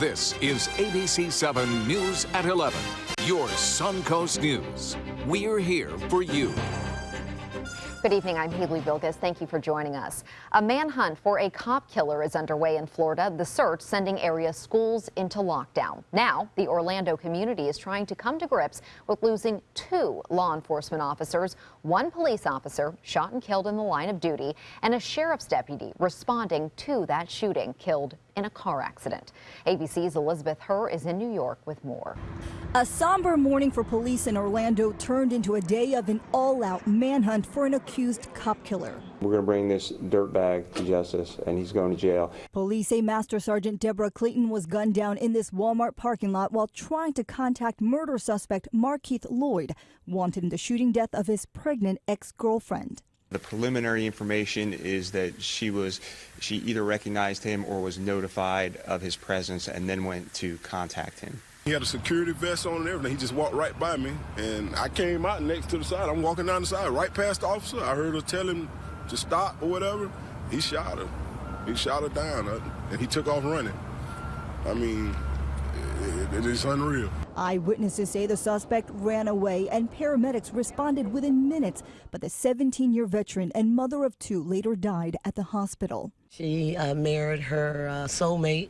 This is ABC7 News at 11, your Suncoast News. We're here for you. Good evening, I'm Haley Vilgas. Thank you for joining us. A manhunt for a cop killer is underway in Florida, the search sending area schools into lockdown. Now, the Orlando community is trying to come to grips with losing 2 law enforcement officers, 1 police officer shot and killed in the line of duty, and a sheriff's deputy responding to that shooting, killed in a car accident. ABC's Elizabeth Herr is in New York with more. A somber morning for police in Orlando turned into a day of an all-out manhunt for an accused cop killer. We're going to bring this dirtbag to justice, and he's going to jail. Police say Master Sergeant Deborah Clayton was gunned down in this Walmart parking lot while trying to contact murder suspect Markeith Lloyd, wanted in the shooting death of his pregnant ex-girlfriend. The preliminary information is that she either recognized him or was notified of his presence and then went to contact him. He had a security vest on and everything. He just walked right by me, and I came out next to the side. I'm walking down the side, right past the officer. I heard her tell him to stop or whatever. He shot her. He shot her down, and he took off running. I mean, it is unreal. Eyewitnesses say the suspect ran away and paramedics responded within minutes, but the 17-year veteran and mother of 2 later died at the hospital. She married her soulmate.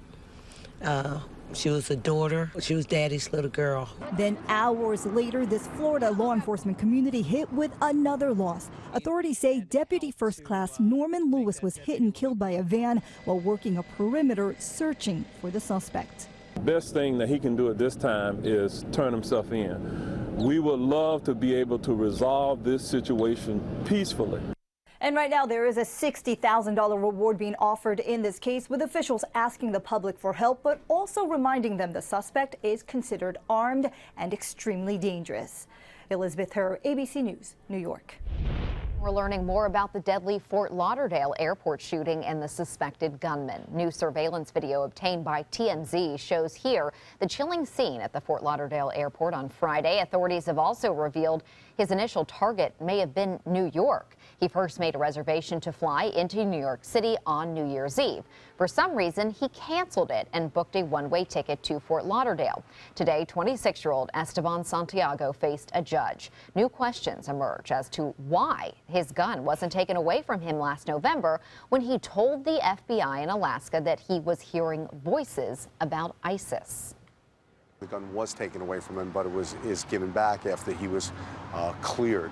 She was a daughter. She was daddy's little girl. Then hours later, this Florida law enforcement community hit with another loss. Authorities say Deputy First Class Norman Lewis was hit and killed by a van while working a perimeter searching for the suspect. The best thing that he can do at this time is turn himself in. We would love to be able to resolve this situation peacefully. And right now there is a $60,000 reward being offered in this case, with officials asking the public for help, but also reminding them the suspect is considered armed and extremely dangerous. Elizabeth Herr, ABC News, New York. We're learning more about the deadly Fort Lauderdale airport shooting and the suspected gunman. New surveillance video obtained by TMZ shows here the chilling scene at the Fort Lauderdale airport on Friday. Authorities have also revealed his initial target may have been New York. He first made a reservation to fly into New York City on New Year's Eve. For some reason, he canceled it and booked a one-way ticket to Fort Lauderdale. Today, 26-year-old Esteban Santiago faced a judge. New questions emerge as to why his gun wasn't taken away from him last November when he told the FBI in Alaska that he was hearing voices about ISIS. The gun was taken away from him, but is given back after he was cleared.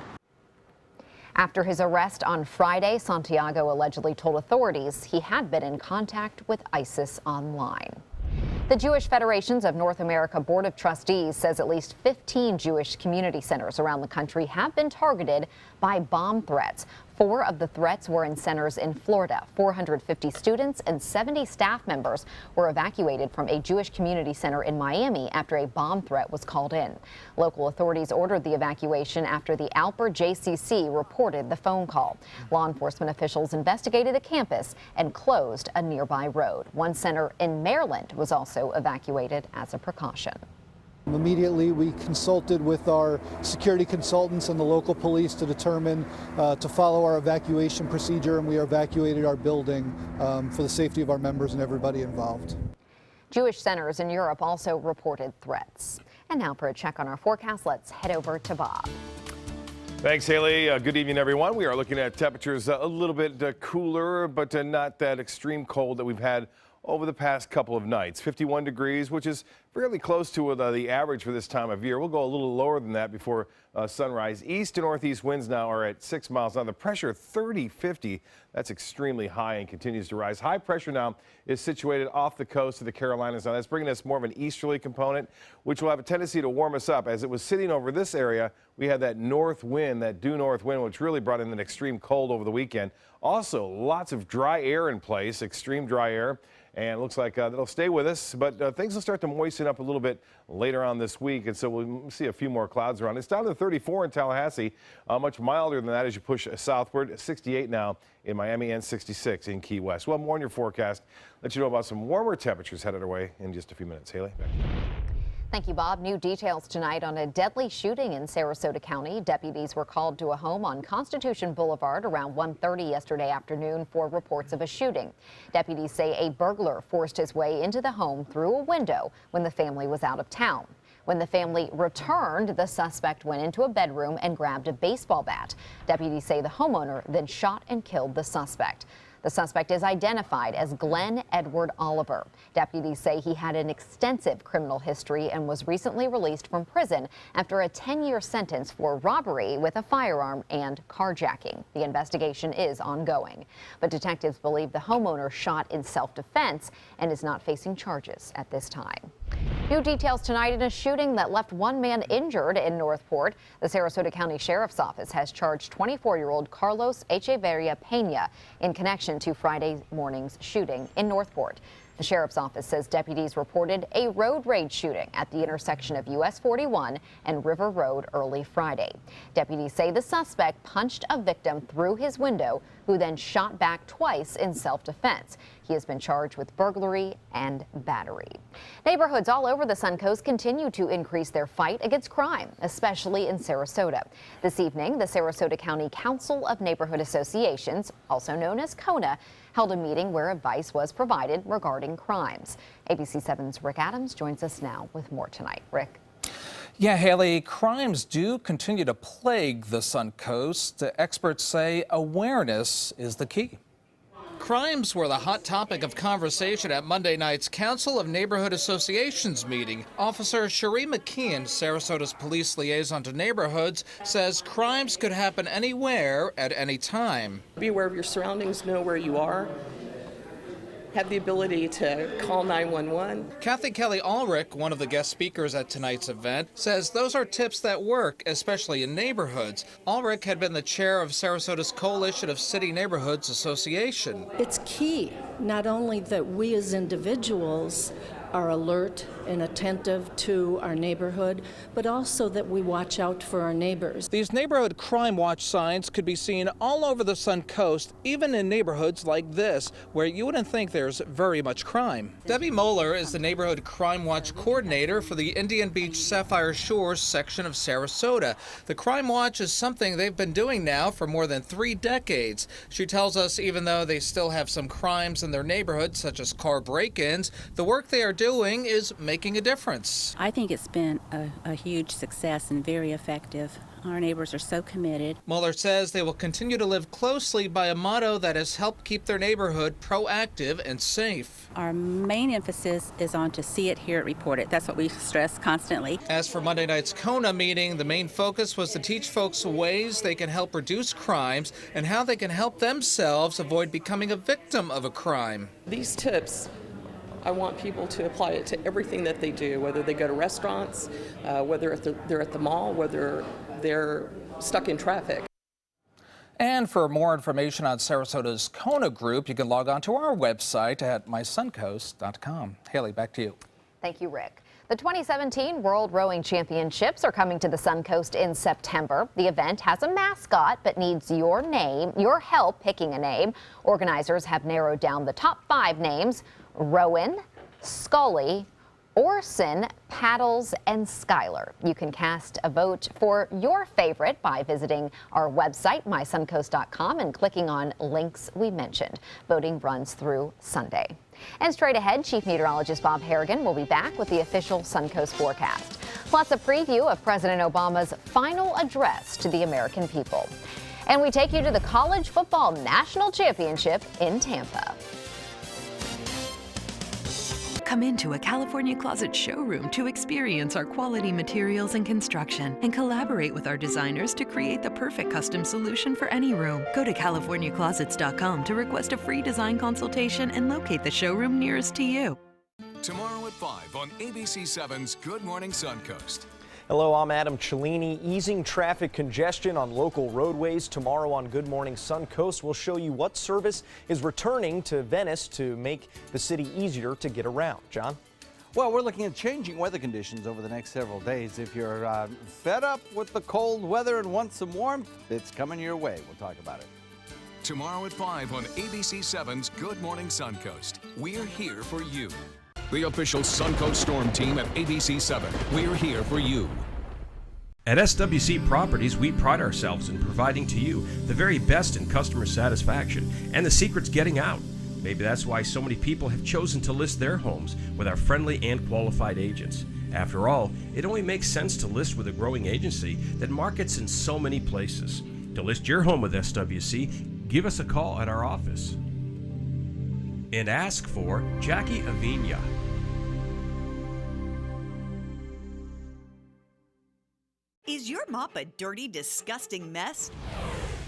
After his arrest on Friday, Santiago allegedly told authorities he had been in contact with ISIS online. The Jewish Federations of North America Board of Trustees says at least 15 Jewish community centers around the country have been targeted by bomb threats. 4 of the threats were in centers in Florida. 450 students and 70 staff members were evacuated from a Jewish community center in Miami after a bomb threat was called in. Local authorities ordered the evacuation after the Alper JCC reported the phone call. Law enforcement officials investigated the campus and closed a nearby road. One center in Maryland was also evacuated as a precaution. Immediately, we consulted with our security consultants and the local police to determine to follow our evacuation procedure, and we evacuated our building for the safety of our members and everybody involved. Jewish centers in Europe also reported threats. And now for a check on our forecast, let's head over to Bob. Thanks, Haley. Good evening, everyone. We are looking at temperatures a little bit cooler, but not that extreme cold that we've had over the past couple of nights. 51 degrees, which is fairly close to the average for this time of year. We'll go a little lower than that before sunrise. East to northeast winds now are at 6 miles an hour. The pressure 30-50. That's extremely high and continues to rise. High pressure now is situated off the coast of the Carolinas. Now that's bringing us more of an easterly component, which will have a tendency to warm us up. As it was sitting over this area, we had that north wind, that due north wind, which really brought in an extreme cold over the weekend. Also, lots of dry air in place, extreme dry air. And it looks like that'll stay with us, but things will start to moisten up a little bit later on this week, and so we'll see a few more clouds around. It's down to 34 in Tallahassee, much milder than that as you push southward. 68 now in Miami and 66 in Key West. We'll have more in your forecast. Let you know about some warmer temperatures headed our way in just a few minutes. Haley, back to you. Thank you, Bob. New details tonight on a deadly shooting in Sarasota County. Deputies were called to a home on Constitution Boulevard around 1:30 yesterday afternoon for reports of a shooting. Deputies say a burglar forced his way into the home through a window when the family was out of town. When the family returned, the suspect went into a bedroom and grabbed a baseball bat. Deputies say the homeowner then shot and killed the suspect. The suspect is identified as Glenn Edward Oliver. Deputies say he had an extensive criminal history and was recently released from prison after a 10-year sentence for robbery with a firearm and carjacking. The investigation is ongoing, but detectives believe the homeowner shot in self-defense and is not facing charges at this time. New details tonight in a shooting that left one man injured in Northport. The Sarasota County Sheriff's Office has charged 24-year-old Carlos Echeverria Peña in connection to Friday morning's shooting in Northport. The Sheriff's Office says deputies reported a road rage shooting at the intersection of US 41 and River Road early Friday. Deputies say the suspect punched a victim through his window, who then shot back twice in self-defense. He has been charged with burglary and battery. Neighborhoods all over the Suncoast continue to increase their fight against crime, especially in Sarasota. This evening, the Sarasota County Council of Neighborhood Associations, also known as CONA, held a meeting where advice was provided regarding crimes. ABC7's Rick Adams joins us now with more tonight. Rick. Yeah, Haley, crimes do continue to plague the Suncoast. Experts say awareness is the key. Crimes were the hot topic of conversation at Monday night's Council of Neighborhood Associations meeting. Officer Cherie McKeon, Sarasota's police liaison to neighborhoods, says crimes could happen anywhere at any time. Be aware of your surroundings, know where you are, have the ability to call 911. Kathy Kelly Ulrich, one of the guest speakers at tonight's event, says those are tips that work, especially in neighborhoods. Ulrich had been the chair of Sarasota's Coalition of City Neighborhoods Association. It's key, not only that we as individuals are alert and attentive to our neighborhood, but also that we watch out for our neighbors. These neighborhood crime watch signs could be seen all over the Suncoast, even in neighborhoods like this, where you wouldn't think there's very much crime. Debbie Moeller is the neighborhood crime watch coordinator for the Indian Beach Sapphire Shores section of Sarasota. The crime watch is something they've been doing now for more than 3 decades. She tells us even though they still have some crimes in their neighborhood, such as car break-ins, the work they are doing is making a difference. I think it's been a huge success and very effective. Our neighbors are so committed. Mueller says they will continue to live closely by a motto that has helped keep their neighborhood proactive and safe. Our main emphasis is on to see it, hear it, report it. That's what we stress constantly. As for Monday night's CONA meeting, the main focus was to teach folks ways they can help reduce crimes and how they can help themselves avoid becoming a victim of a crime. These tips, I want people to apply it to everything that they do, whether they go to restaurants, whether they're at the mall, whether they're stuck in traffic. And for more information on Sarasota's CONA group, you can log on to our website at mysuncoast.com. Haley, back to you. Thank you, Rick. The 2017 World Rowing Championships are coming to the Suncoast in September. The event has a mascot but needs your help picking a name. Organizers have narrowed down the top 5 names: Rowan, Scully, Orson, Paddles, and Skylar. You can cast a vote for your favorite by visiting our website, mysuncoast.com, and clicking on links we mentioned. Voting runs through Sunday. And straight ahead, Chief Meteorologist Bob Harrigan will be back with the official Suncoast forecast, plus a preview of President Obama's final address to the American people. And we take you to the College Football National Championship in Tampa. Come into a California Closet showroom to experience our quality materials and construction and collaborate with our designers to create the perfect custom solution for any room. Go to CaliforniaClosets.com to request a free design consultation and locate the showroom nearest to you. Tomorrow at 5 on ABC7's Good Morning Suncoast. Hello, I'm Adam Cellini. Easing traffic congestion on local roadways. Tomorrow on Good Morning Suncoast, we'll show you what service is returning to Venice to make the city easier to get around. John? Well, we're looking at changing weather conditions over the next several days. If you're fed up with the cold weather and want some warmth, it's coming your way. We'll talk about it. Tomorrow at 5 on ABC7's Good Morning Suncoast. We're here for you. the official Suncoast Storm team at ABC7. We're here for you. At SWC Properties, we pride ourselves in providing to you the very best in customer satisfaction, and the secret's getting out. Maybe that's why so many people have chosen to list their homes with our friendly and qualified agents. After all, it only makes sense to list with a growing agency that markets in so many places. To list your home with SWC, give us a call at our office and ask for Jackie Avina. Is your mop a dirty, disgusting mess?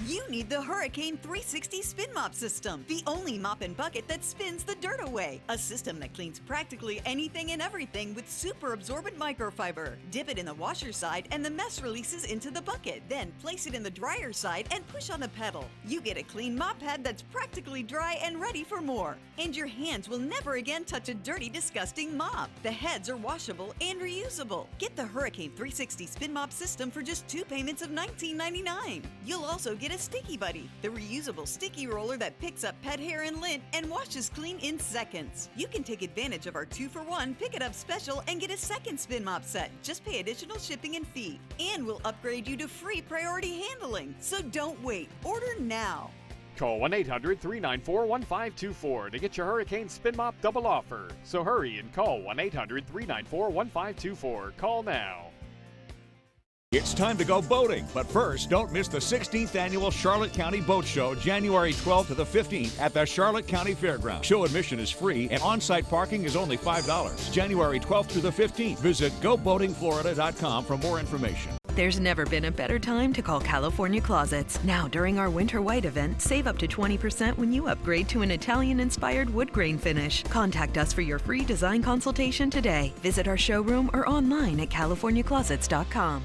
You need the Hurricane 360 Spin Mop System, the only mop and bucket that spins the dirt away. A system that cleans practically anything and everything with super absorbent microfiber. Dip it in the washer side and the mess releases into the bucket. Then place it in the dryer side and push on the pedal. You get a clean mop pad that's practically dry and ready for more. And your hands will never again touch a dirty, disgusting mop. The heads are washable and reusable. Get the Hurricane 360 Spin Mop System for just 2 payments of $19.99. You'll also get a Sticky Buddy, the reusable sticky roller that picks up pet hair and lint and washes clean in seconds. You can take advantage of our 2-for-1 Pick It Up special and get a second spin mop set. Just pay additional shipping and fee. And we'll upgrade you to free priority handling. So don't wait. Order now. Call 1-800-394-1524 to get your Hurricane Spin Mop double offer. So hurry and call 1-800-394-1524. Call now. It's time to go boating, but first, don't miss the 16th Annual Charlotte County Boat Show, January 12th to the 15th at the Charlotte County Fairgrounds. Show admission is free and on-site parking is only $5. January 12th to the 15th. Visit GoBoatingFlorida.com for more information. There's never been a better time to call California Closets. Now, during our Winter White event, save up to 20% when you upgrade to an Italian-inspired wood grain finish. Contact us for your free design consultation today. Visit our showroom or online at CaliforniaClosets.com.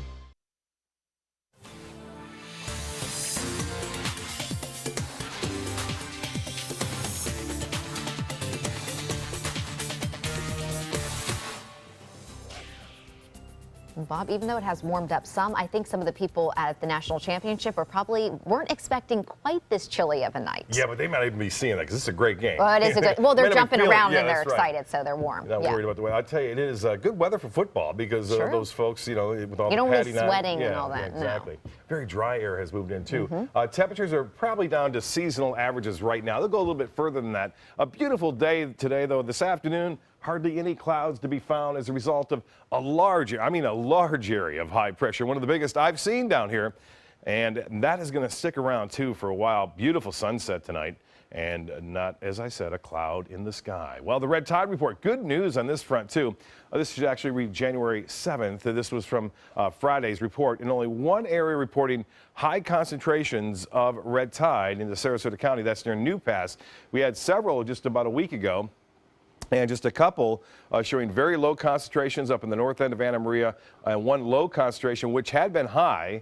Bob, even though it has warmed up some, I think some of the people at the national championship weren't expecting quite this chilly of a night. Yeah, but they might even be seeing that because it's a great game. Well, it is a good. Well, they're jumping around and they're excited, so they're warm. Not worried about the weather. I tell you, it is good weather for football because those folks, with all the padding on. Sweating and all that. Yeah, exactly. No. Very dry air has moved in too. Temperatures are probably down to seasonal averages right now. They'll go a little bit further than that. A beautiful day today, though. This afternoon, hardly any clouds to be found as a result of a large area of high pressure, one of the biggest I've seen down here. And that is going to stick around, too, for a while. Beautiful sunset tonight and not, as I said, a cloud in the sky. Well, the red tide report, good news on this front, too. This should actually read January 7th. This was from Friday's report. In only one area reporting high concentrations of red tide in the Sarasota County. That's near New Pass. We had several just about a week ago. And just a couple showing very low concentrations up in the north end of Anna Maria, and one low concentration which had been high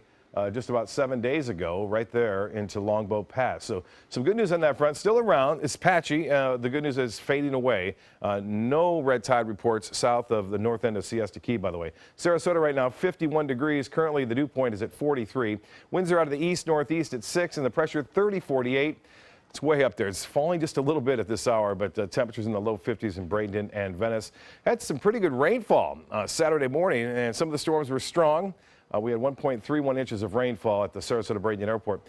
just about 7 days ago right there into Longbow Pass. So some good news on that front. Still around. It's patchy. The good news is fading away. No red tide reports south of the north end of Siesta Key, by the way. Sarasota right now 51 degrees. Currently the dew point is at 43. Winds are out of the east-northeast at 6 and the pressure 30-48. It's way up there. It's falling just a little bit at this hour, but temperatures in the low 50s in Bradenton and Venice. Had some pretty good rainfall Saturday morning, and some of the storms were strong. We had 1.31 inches of rainfall at the Sarasota Bradenton Airport.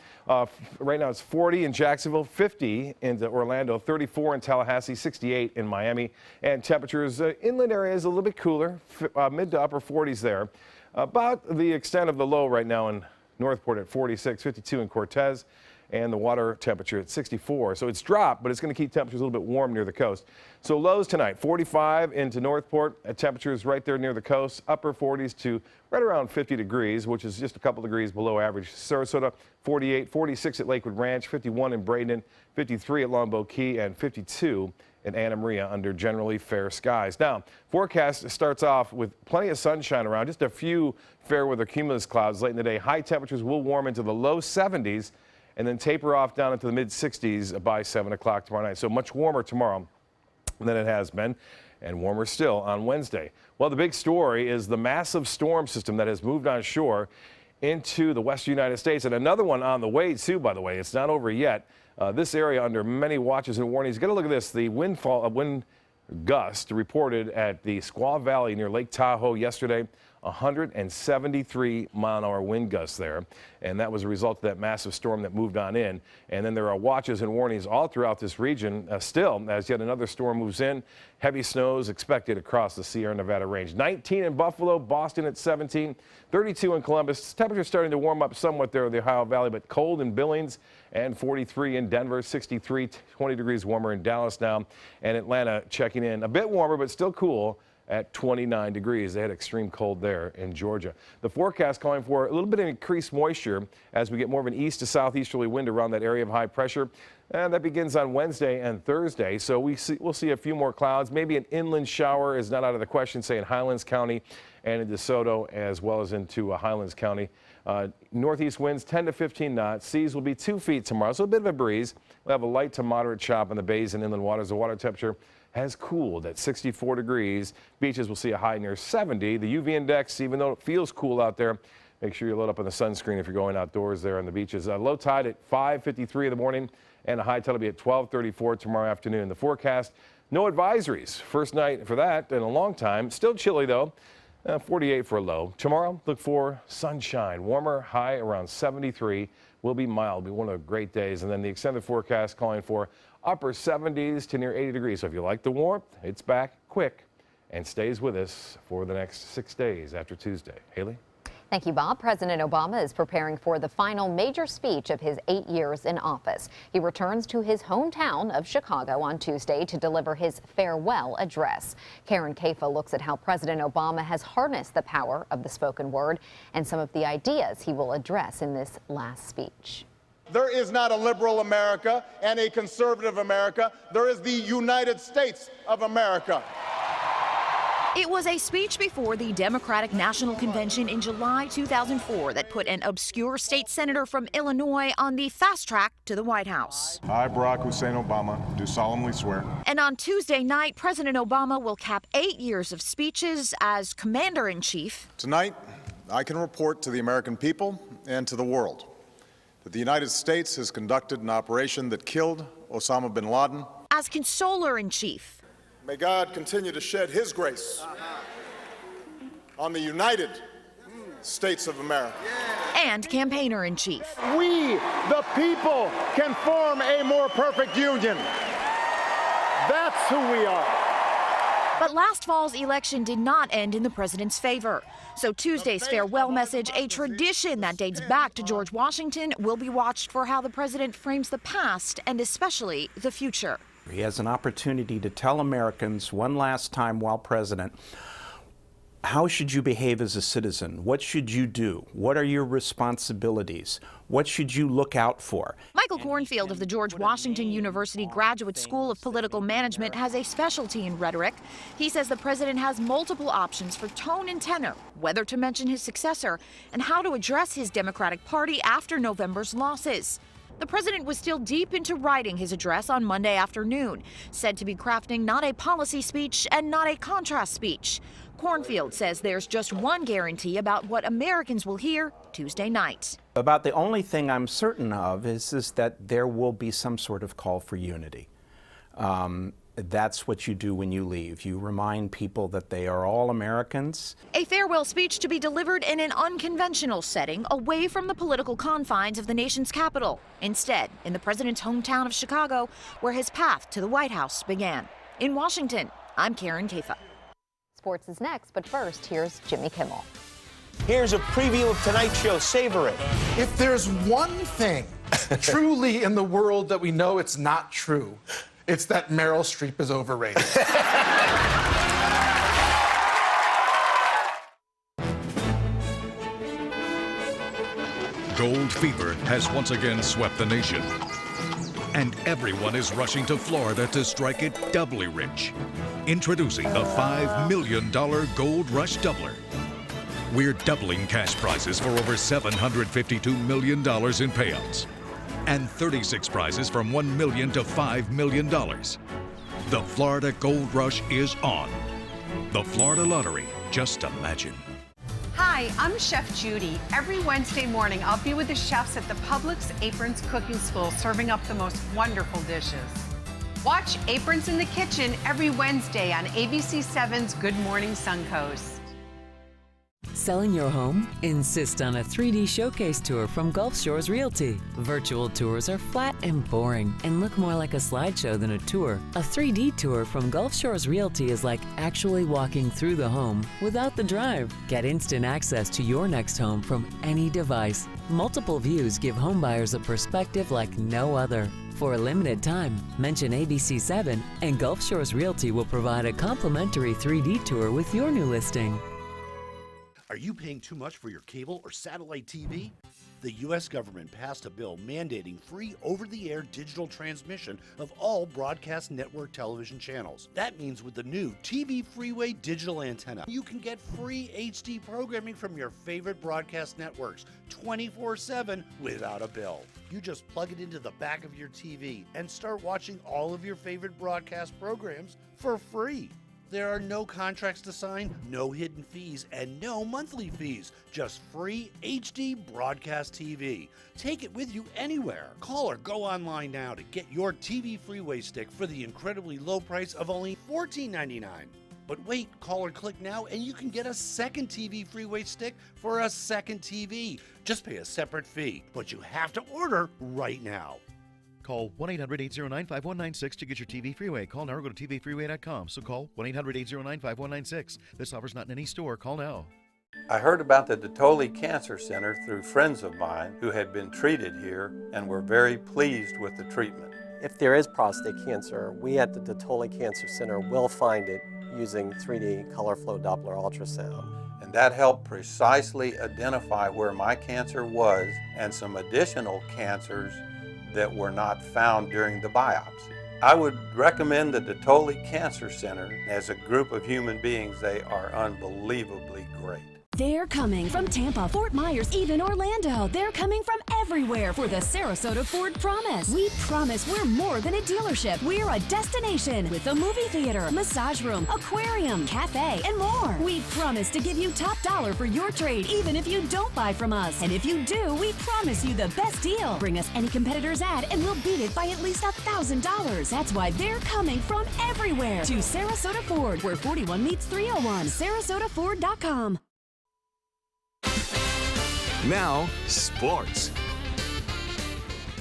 Right now it's 40 in Jacksonville, 50 in Orlando, 34 in Tallahassee, 68 in Miami. And temperatures, inland areas a little bit cooler, mid to upper 40s there. About the extent of the low right now in Northport at 46, 52 in Cortez. And the water temperature at 64. So it's dropped, but it's going to keep temperatures a little bit warm near the coast. So lows tonight, 45 into Northport. Temperatures right there near the coast, upper 40s to right around 50 degrees, which is just a couple degrees below average. Sarasota, 48, 46 at Lakewood Ranch, 51 in Bradenton, 53 at Longbow Key, and 52 in Anna Maria under generally fair skies. Now, forecast starts off with plenty of sunshine around, just a few fair weather cumulus clouds late in the day. High temperatures will warm into the low 70s. And then taper off down into the mid-60s by 7 o'clock tomorrow night. So much warmer tomorrow than it has been, and warmer still on Wednesday. Well, the big story is the massive storm system that has moved on shore into the western United States, and another one on the way, too, by the way. It's not over yet. This area under many watches and warnings. Get a look at this. The wind gust reported at the Squaw Valley near Lake Tahoe yesterday. 173-mile-an-hour wind gusts there, and that was a result of that massive storm that moved on in. And then there are watches and warnings all throughout this region still as yet another storm moves in. Heavy snows expected across the Sierra Nevada range. 19 in Buffalo, Boston at 17, 32 in Columbus. Temperatures starting to warm up somewhat there in the Ohio Valley, but cold in Billings, and 43 in Denver, 63, 20 degrees warmer in Dallas now, and Atlanta checking in a bit warmer but still cool at 29 degrees. They had extreme cold there in Georgia. The forecast calling for a little bit of increased moisture as we get more of an east to southeasterly wind around that area of high pressure. And that begins on Wednesday and Thursday. So we'll see a few more clouds. Maybe an inland shower is not out of the question, say in Highlands County and in DeSoto, as well as into Highlands County. Northeast winds 10 to 15 knots. Seas will be 2 feet tomorrow, so a bit of a breeze. We'll have a light to moderate chop in the bays and inland waters. The water temperature has cooled at 64 degrees. Beaches will see a high near 70. The UV index, even though it feels cool out there, make sure you load up on the sunscreen if you're going outdoors there on the beaches. Low tide at 5:53 in the morning, and a high tide will be at 12:34 tomorrow afternoon. The forecast, no advisories. First night for that in a long time. Still chilly though. 48 for a low. Tomorrow, look for sunshine. Warmer, high around 73. Will be mild. Be one of the great days. And then the extended forecast calling for upper 70s to near 80 degrees. So if you like the warmth, it's back quick and stays with us for the next 6 days after Tuesday. Haley? Thank you, Bob. President Obama is preparing for the final major speech of his 8 years in office. He returns to his hometown of Chicago on Tuesday to deliver his farewell address. Karen Kafa looks at how President Obama has harnessed the power of the spoken word and some of the ideas he will address in this last speech. There is not a liberal America and a conservative America. There is the United States of America. It was a speech before the Democratic National Convention in July 2004 that put an obscure state senator from Illinois on the fast track to the White House. I, Barack Hussein Obama, do solemnly swear. And on Tuesday night, President Obama will cap 8 years of speeches as Commander-in-Chief. Tonight, I can report to the American people and to the world that the United States has conducted an operation that killed Osama bin Laden. As Consoler-in-Chief. May God continue to shed his grace on the United States of America. And Campaigner-in-Chief. We, the people, can form a more perfect union. That's who we are. But last fall's election did not end in the president's favor. So Tuesday's farewell message, a tradition that dates back to George Washington, will be watched for how the president frames the past and especially the future. He has an opportunity to tell Americans one last time while president, how should you behave as a citizen? What should you do? What are your responsibilities? What should you look out for? Michael Cornfield of the George Washington University Graduate School of Political Management has a specialty in rhetoric. He says the president has multiple options for tone and tenor, whether to mention his successor, and how to address his Democratic Party after November's losses. The president was still deep into writing his address on Monday afternoon, said to be crafting not a policy speech and not a contrast speech. Cornfield says there's just one guarantee about what Americans will hear Tuesday night. About the only thing I'm certain of is that there will be some sort of call for unity. That's what you do when you leave. You remind people that they are all Americans. A farewell speech to be delivered in an unconventional setting, away from the political confines of the nation's capital. Instead, in the president's hometown of Chicago, where his path to the White House began. In Washington, I'm Karen Kafa. Sports is next, but first, here's Jimmy Kimmel. Here's a preview of tonight's show. Savor it. If there's one thing truly in the world that we know it's not true, it's that Meryl Streep is overrated. Gold fever has once again swept the nation. And everyone is rushing to Florida to strike it doubly rich. Introducing the $5 million Gold Rush Doubler. We're doubling cash prizes for over $752 million in payouts. And 36 prizes from $1 million to $5 million. The Florida Gold Rush is on. The Florida Lottery, just imagine. Hi, I'm Chef Judy. Every Wednesday morning, I'll be with the chefs at the Publix Aprons Cooking School, serving up the most wonderful dishes. Watch Aprons in the Kitchen every Wednesday on ABC7's Good Morning Suncoast. Selling your home? Insist on a 3D showcase tour from Gulf Shores Realty. Virtual tours are flat and boring and look more like a slideshow than a tour. A 3D tour from Gulf Shores Realty is like actually walking through the home without the drive. Get instant access to your next home from any device. Multiple views give homebuyers a perspective like no other. For a limited time, mention ABC7 and Gulf Shores Realty will provide a complimentary 3D tour with your new listing. Are you paying too much for your cable or satellite TV? The U.S. government passed a bill mandating free over-the-air digital transmission of all broadcast network television channels. That means with the new TV Freeway digital antenna, you can get free HD programming from your favorite broadcast networks 24/7 without a bill. You just plug it into the back of your TV and start watching all of your favorite broadcast programs for free. There are no contracts to sign, no hidden fees, and no monthly fees. Just free HD broadcast TV. Take it with you anywhere. Call or go online now to get your TV Freeway stick for the incredibly low price of only $14.99. But wait, call or click now and you can get a second TV Freeway stick for a second TV. Just pay a separate fee, but you have to order right now. Call 1-800-809-5196 to get your TV Freeway. Call now or go to tvfreeway.com. So call 1-800-809-5196. This offer's not in any store. Call now. I heard about the Detoli Cancer Center through friends of mine who had been treated here and were very pleased with the treatment. If there is prostate cancer, we at the Detoli Cancer Center will find it using 3D color flow Doppler ultrasound. And that helped precisely identify where my cancer was and some additional cancers that were not found during the biopsy. I would recommend the Detoli Cancer Center. As a group of human beings, they are unbelievably great. They're coming from Tampa, Fort Myers, even Orlando. They're coming from everywhere for the Sarasota Ford Promise. We promise we're more than a dealership. We're a destination with a movie theater, massage room, aquarium, cafe, and more. We promise to give you top dollar for your trade, even if you don't buy from us. And if you do, we promise you the best deal. Bring us any competitor's ad and we'll beat it by at least $1,000. That's why they're coming from everywhere to Sarasota Ford, where 41 meets 301. SarasotaFord.com. Now, sports.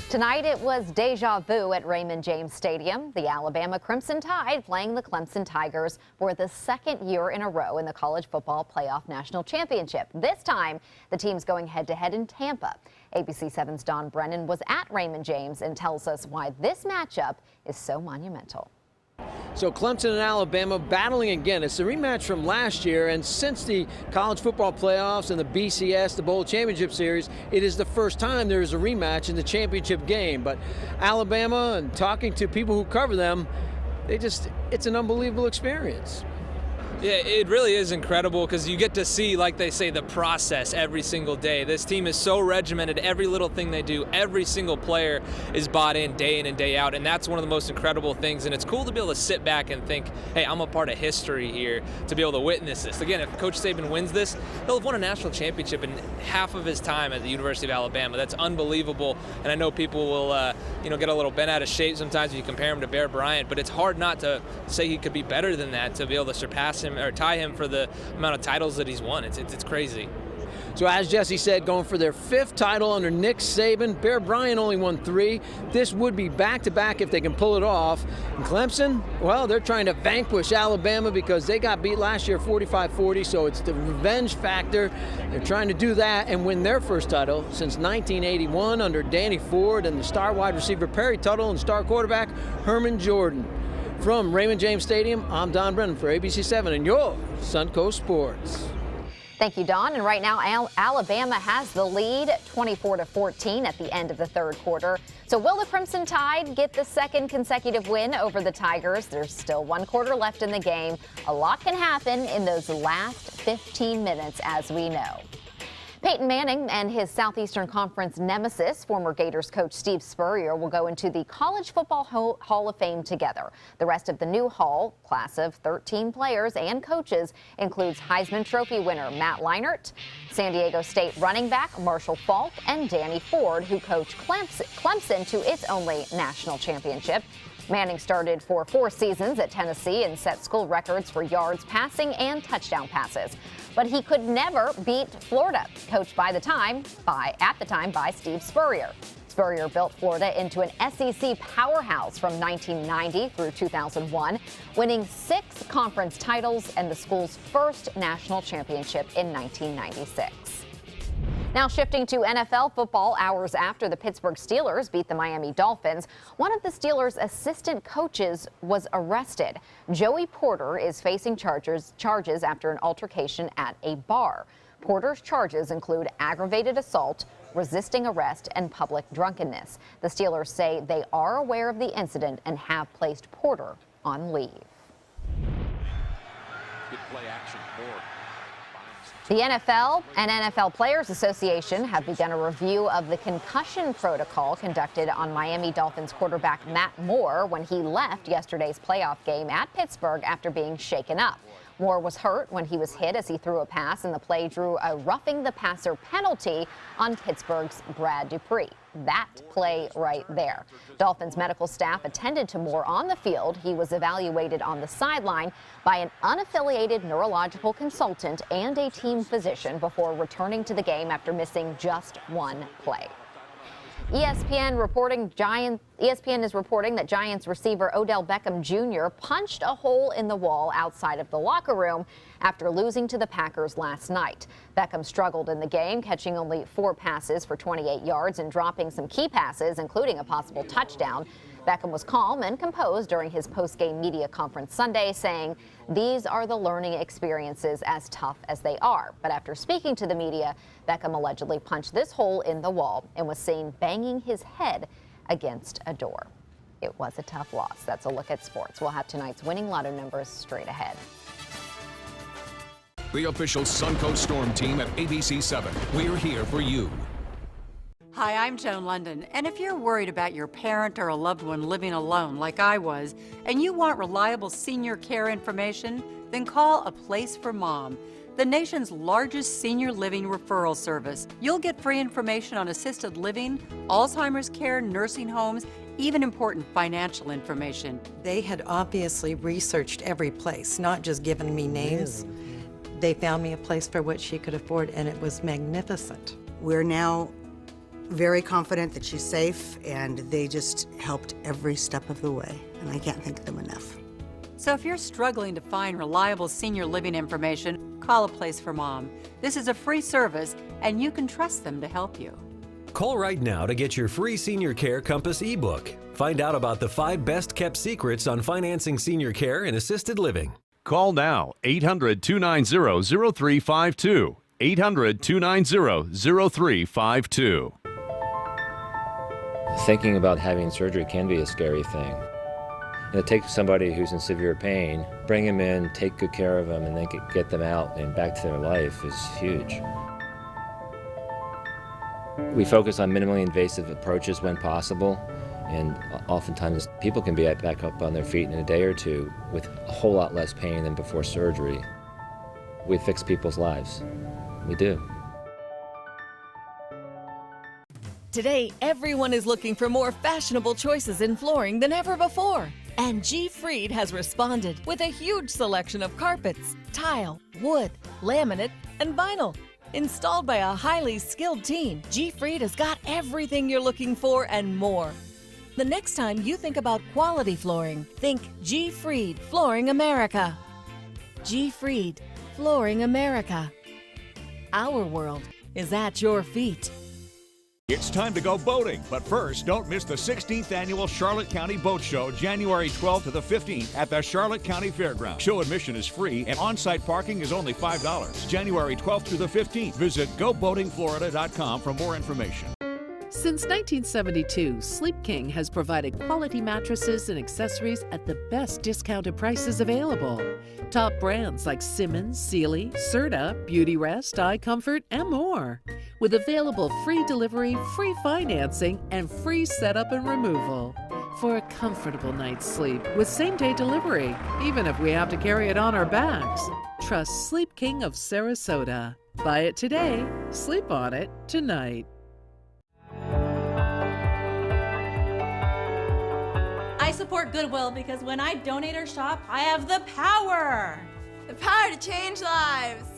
Tonight it was deja vu at Raymond James Stadium. The Alabama Crimson Tide playing the Clemson Tigers for the second year in a row in the College Football Playoff National Championship. This time, the team's going head-to-head in Tampa. ABC7's Don Brennan was at Raymond James and tells us why this matchup is so monumental. So Clemson and Alabama battling again. It's a rematch from last year, and since the college football playoffs and the BCS, the Bowl Championship Series, it is the first time there is a rematch in the championship game. But Alabama, and talking to people who cover them, it's an unbelievable experience. Yeah, it really is incredible because you get to see, like they say, the process every single day. This team is so regimented. Every little thing they do, every single player is bought in and day out, and that's one of the most incredible things. And it's cool to be able to sit back and think, hey, I'm a part of history here, to be able to witness this. Again, if Coach Saban wins this, he'll have won a national championship in half of his time at the University of Alabama. That's unbelievable, and I know people will get a little bent out of shape sometimes when you compare him to Bear Bryant, but it's hard not to say he could be better than that, to be able to surpass him or tie him for the amount of titles that he's won. It's crazy. So as Jesse said, going for their 5th title under Nick Saban. Bear Bryant only won 3. This would be back-to-back if they can pull it off. And Clemson, well, they're trying to vanquish Alabama because they got beat last year 45-40, so it's the revenge factor. They're trying to do that and win their first title since 1981 under Danny Ford and the star wide receiver Perry Tuttle and star quarterback Herman Jordan. From Raymond James Stadium, I'm Don Brennan for ABC7 and your Suncoast Sports. Thank you, Don. And right now, Alabama has the lead, 24-14 at the end of the third quarter. So will the Crimson Tide get the second consecutive win over the Tigers? There's still 1 quarter left in the game. A lot can happen in those last 15 minutes, as we know. Peyton Manning and his Southeastern Conference nemesis, former Gators coach Steve Spurrier, will go into the College Football Hall of Fame together. The rest of the new Hall, class of 13 players and coaches, includes Heisman Trophy winner Matt Leinart, San Diego State running back Marshall Faulk, and Danny Ford, who coached Clemson to its only national championship. Manning started for 4 seasons at Tennessee and set school records for yards passing and touchdown passes. But he could never beat Florida, coached at the time by Steve Spurrier. Spurrier built Florida into an SEC powerhouse from 1990 through 2001, winning 6 conference titles and the school's first national championship in 1996. Now shifting to NFL football, hours after the Pittsburgh Steelers beat the Miami Dolphins, one of the Steelers' assistant coaches was arrested. Joey Porter is facing charges after an altercation at a bar. Porter's charges include aggravated assault, resisting arrest, and public drunkenness. The Steelers say they are aware of the incident and have placed Porter on leave. Good play action for The NFL and NFL Players Association have begun a review of the concussion protocol conducted on Miami Dolphins quarterback Matt Moore when he left yesterday's playoff game at Pittsburgh after being shaken up. Moore was hurt when he was hit as he threw a pass, and the play drew a roughing the passer penalty on Pittsburgh's Brad Dupree. That play right there. Dolphins medical staff attended to Moore on the field. He was evaluated on the sideline by an unaffiliated neurological consultant and a team physician before returning to the game after missing just 1 play. ESPN is reporting that Giants receiver Odell Beckham Jr. punched a hole in the wall outside of the locker room after losing to the Packers last night. Beckham struggled in the game, catching only 4 passes for 28 yards and dropping some key passes, including a possible touchdown. Beckham was calm and composed during his post-game media conference Sunday, saying, "These are the learning experiences, as tough as they are." But after speaking to the media, Beckham allegedly punched this hole in the wall and was seen banging his head against a door. It was a tough loss. That's a look at sports. We'll have tonight's winning lotto numbers straight ahead. The official Suncoast Storm team at ABC7. We're here for you. Hi, I'm Joan London, and if you're worried about your parent or a loved one living alone like I was, and you want reliable senior care information, then call A Place for Mom, the nation's largest senior living referral service. You'll get free information on assisted living, Alzheimer's care, nursing homes, even important financial information. They had obviously researched every place, not just given me names. They found me a place for what she could afford, and it was magnificent. We're now very confident that she's safe, and they just helped every step of the way, and I can't thank them enough. So if you're struggling to find reliable senior living information, call A Place for Mom. This is a free service, and you can trust them to help you. Call right now to get your free Senior Care Compass ebook. Find out about the 5 best-kept secrets on financing senior care and assisted living. Call now, 800-290-0352. 800-290-0352. Thinking about having surgery can be a scary thing. Take somebody who's in severe pain, bring them in, take good care of them, and then get them out and back to their life is huge. We focus on minimally invasive approaches when possible, and oftentimes people can be back up on their feet in a day or two with a whole lot less pain than before surgery. We fix people's lives. We do. Today, everyone is looking for more fashionable choices in flooring than ever before. And G. Fried has responded with a huge selection of carpets, tile, wood, laminate, and vinyl. Installed by a highly skilled team, G. Fried has got everything you're looking for and more. The next time you think about quality flooring, think G. Fried Flooring America. G. Fried Flooring America. Our world is at your feet. It's time to go boating, but first, don't miss the 16th annual Charlotte County Boat Show, January 12th to the 15th at the Charlotte County Fairgrounds. Show admission is free and on-site parking is only $5. January 12th through the 15th. Visit GoBoatingFlorida.com for more information. Since 1972, Sleep King has provided quality mattresses and accessories at the best discounted prices available. Top brands like Simmons, Sealy, Serta, Beautyrest, iComfort, and more. With available free delivery, free financing, and free setup and removal. For a comfortable night's sleep with same-day delivery, even if we have to carry it on our backs. Trust Sleep King of Sarasota. Buy it today, sleep on it tonight. I support Goodwill because when I donate or shop, I have the power. The power to change lives.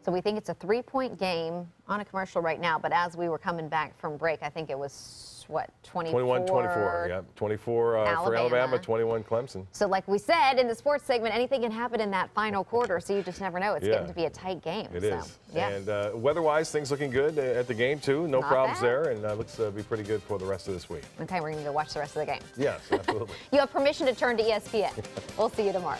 So we think it's a 3-point game on a commercial right now, but as we were coming back from break, I think it was, what, 21-24, yeah. 24 for Alabama, 21 Clemson. So like we said in the sports segment, anything can happen in that final quarter, so you just never know. It's getting to be a tight game. It so, is. Yeah. And weather-wise, things looking good at the game, too. No Not problems bad. there, and looks to be pretty good for the rest of this week. Okay, we're going to go watch the rest of the game. Yes, absolutely. You have permission to turn to ESPN. We'll see you tomorrow.